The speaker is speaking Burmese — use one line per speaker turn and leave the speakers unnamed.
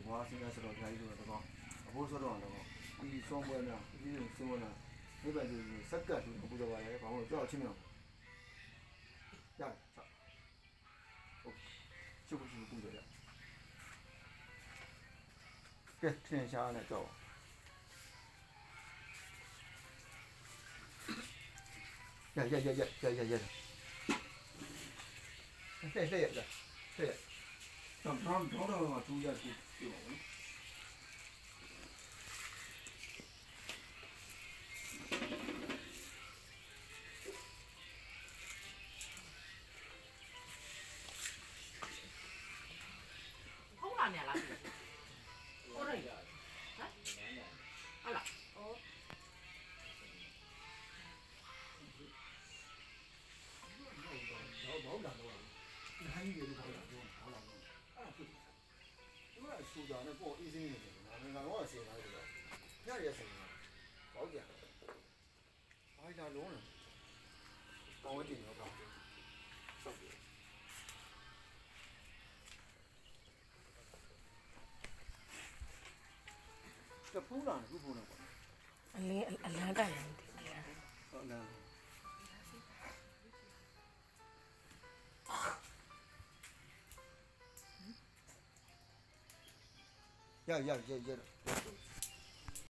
ဘွားစဉ်းစားစတော့ဓာကြီးတို့တော့အဖိုးဆိုတော့တော့ဒီဆုံးပွဲများဒီဆုံးပွဲများဒီပဲဒီစက်ကတ်လို့ပူတော့ပါလေဘာလို့ကြောက်ချင်းမြောင်ရဟုတ်ချုပ်ချုပ်ပူတော့ရကဲထင်ရှားနဲ့ကြောက်ရဆက်ဆက်ရတော့တူရရှိပြောပါဦး
နေလားဟုတ်တယ်ဟမ်ဟုတ်လားအော်
ဘောက်တာတော့ဟိုင်းကြီးတွေဘောက်တာတော့ဘောက်လာတော့အဲ့ဒါသူကဆူတာနဲ့ပေါ့အေးစင်းနေတယ်ငါကတော့ဆင်လာတယ်တော့ညရဆင်လာဘောက်ကြဘာလာလုံးလဲပေါင်းတင်တော့ပါတဖူးလာခုဖူးတော့ပေါ့
အလန်းတိုင်တယ်
ဟုတ်လားရ